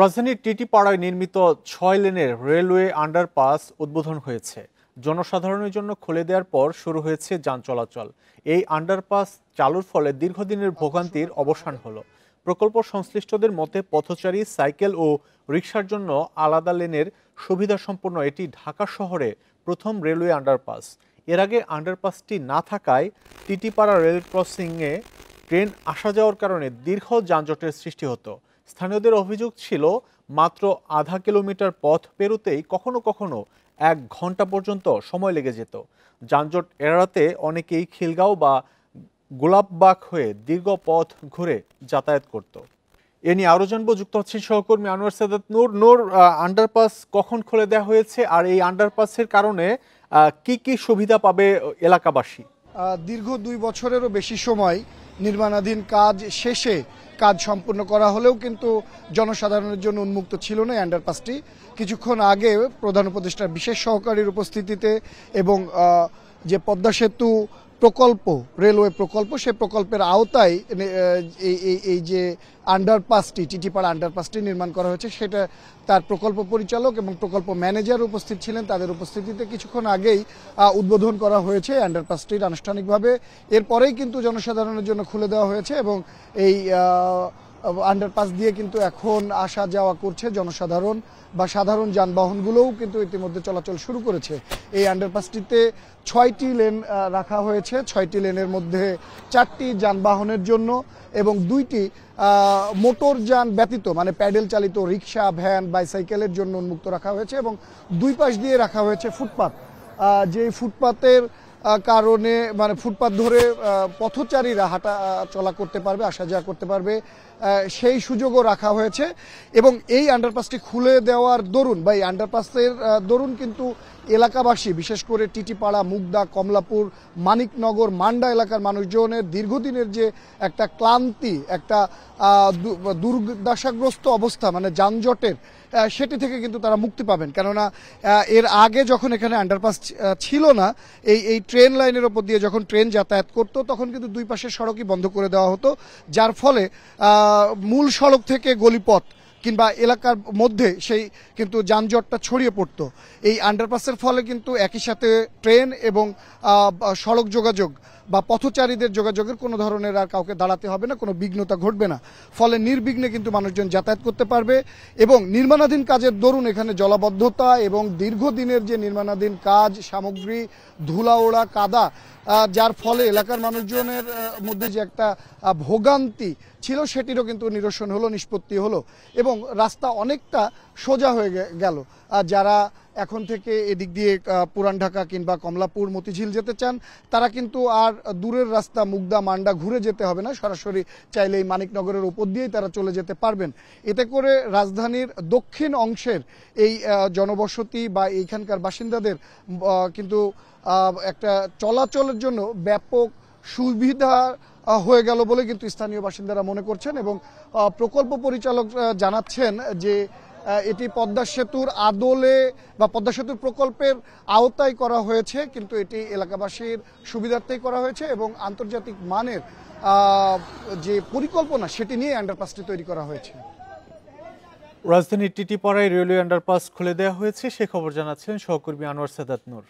রাজধানীর টিটিপাড়ায় নির্মিত ৬ লেনের রেলওয়ে আন্ডারপাস উদ্বোধন হয়েছে। জনসাধারণের জন্য খুলে দেওয়ার পর শুরু হয়েছে যান চলাচল। এই আন্ডারপাস চালুর ফলে দীর্ঘদিনের ভোগান্তির অবসান হলো। প্রকল্প সংশ্লিষ্টদের মতে পথচারী, সাইকেল ও রিকশার জন্য আলাদা লেনের সুবিধা সম্পন্ন এটি ঢাকা শহরে প্রথম রেলওয়ে আন্ডারপাস। এর আগে আন্ডারপাসটি না থাকায় টিটিপাড়া রেল ক্রসিংয়ে ট্রেন আসা যাওয়ার কারণে দীর্ঘ যানজটের সৃষ্টি হতো। স্থানীয়দের অভিযোগ ছিল, মাত্র আধা কিলোমিটার পথ পেরোতেই কখনো কখনো 1 ঘন্টা পর্যন্ত সময় লেগে যেত। যানজট এড়াতে অনেকেই খিলগাঁও বা গোলাপবাগ হয়ে দীর্ঘ পথ ঘুরে যাতায়াত করত। এ নিয়ে আরও জানবো, যুক্ত হচ্ছেন সহকর্মী আনোয়ার সাদাত নূর। নূর, আন্ডারপাস কখন খুলে দেওয়া হয়েছে আর এই আন্ডারপাসের কারণে কি কি সুবিধা পাবে এলাকাবাসী? দীর্ঘ 2 বছরেরও বেশি সময় নির্মাণাধীন কাজ শেষে কাজ সম্পূর্ণ করা হলেও কিন্তু জনসাধারণের জন্য উন্মুক্ত ছিল না আন্ডারপাসটি। কিছুক্ষণ আগে প্রধান উপদেষ্টার বিশেষ সহকারীর উপস্থিতিতে এবং যে পদ্মা সেতু প্রকল্প, রেলওয়ে প্রকল্প, সেই প্রকল্পের আওতায় এই যে আন্ডারপাসটি, টিটিপাড়া আন্ডারপাসটি নির্মাণ করা হয়েছে, সেটা তার প্রকল্প পরিচালক এবং প্রকল্প ম্যানেজার উপস্থিত ছিলেন। তাদের উপস্থিতিতে কিছুক্ষণ আগেই উদ্বোধন করা হয়েছে আন্ডারপাসটির আনুষ্ঠানিকভাবে। এরপরেই কিন্তু জনসাধারণের জন্য খুলে দেওয়া হয়েছে এবং এই আন্ডারপাস দিয়ে কিন্তু এখন আসা যাওয়া করছে জনসাধারণ বা সাধারণ যানবাহনগুলোও কিন্তু ইতিমধ্যে চলাচল শুরু করেছে। এই আন্ডারপাসটিতে 6টি লেন রাখা হয়েছে। 6টি লেনের মধ্যে 4টি যানবাহনের জন্য এবং 2টি মোটর যান ব্যতীত, মানে প্যাডেল চালিত রিক্সা, ভ্যান, বাইসাইকেলের জন্য উন্মুক্ত রাখা হয়েছে এবং 2 পাশ দিয়ে রাখা হয়েছে ফুটপাত। যে ফুটপাতের কারণে, মানে ফুটপাত ধরে পথচারীরা হাঁটা চলা করতে পারবে, আসা যাওয়া করতে পারবে, সেই সুযোগও রাখা হয়েছে। এবং এই আন্ডারপাসটি খুলে দেওয়ার দরুন বা এই আন্ডারপাসের দরুন কিন্তু এলাকাবাসী, বিশেষ করে টিটিপাড়া, মুগদা, কমলাপুর, মানিকনগর, মান্ডা এলাকার মানুষজনের দীর্ঘদিনের যে একটা ক্লান্তি, একটা দুর্দশাগ্রস্ত অবস্থা, মানে যানজটের, সেটি থেকে কিন্তু তারা মুক্তি পাবেন। কেননা এর আগে যখন এখানে আন্ডারপাস ছিল না, এই ট্রেন লাইনের ওপর দিয়ে যখন ট্রেন যাতায়াত করতো, তখন কিন্তু 2 পাশের সড়কই বন্ধ করে দেওয়া হতো, যার ফলে মূল সড়ক থেকে গলিপথ কিংবা এলাকার মধ্যে সেই কিন্তু যানজটটা ছড়িয়ে পড়তো। এই আন্ডারপাসের ফলে কিন্তু একই সাথে ট্রেন এবং সড়ক যোগাযোগ বা পথচারীদের যোগাযোগের কোনো ধরনের আর কাউকে দাঁড়াতে হবে না, কোনো বিঘ্নতা ঘটবে না। ফলে নির্বিঘ্নে কিন্তু মানুষজন যাতায়াত করতে পারবে এবং নির্মাণাধীন কাজের দরুন এখানে জলাবদ্ধতা এবং দীর্ঘদিনের যে নির্মাণাধীন কাজ, সামগ্রী, ধুলা ওড়া, কাদা, যার ফলে এলাকার মানুষজনের মধ্যে যে একটা ভোগান্তি ছিল, সেটিরও কিন্তু নিরসন হলো, নিষ্পত্তি হলো এবং রাস্তা অনেকটা সোজা হয়ে গেল। যারা এখন থেকে এদিক দিয়ে পুরান ঢাকা কিংবা কমলাপুর, মতিঝিল যেতে চান, তারা কিন্তু আর দূরের রাস্তা মুগদা, মান্ডা ঘুরে যেতে হবে না, সরাসরি চাইলে এই মানিকনগরের উপর দিয়েই তারা চলে যেতে পারবেন। এতে করে রাজধানীর দক্ষিণ অংশের এই জনবসতি বা এইখানকার বাসিন্দাদের কিন্তু একটা চলাচলের জন্য ব্যাপক সুবিধা হয়ে গেল বলে কিন্তু স্থানীয় বাসিন্দারা মনে করছেন এবং প্রকল্প পরিচালক জানাচ্ছেন যে এটি পদ্মা সেতুর আদলে বা পদ্মা সেতুর প্রকল্পের আওতায় করা হয়েছে, কিন্তু এটি এলাকাবাসীর সুবিধার্থেই করা হয়েছে এবং আন্তর্জাতিক মানের যে পরিকল্পনা, সেটি নিয়ে আন্ডারপাসটি তৈরি করা হয়েছে। রাজধানীর টিটিপাড়ায় রেলওয়ে আন্ডারপাস খুলে দেওয়া হয়েছে, সে খবর জানাচ্ছেন সহকর্মী আনোয়ার সাদাত নূর।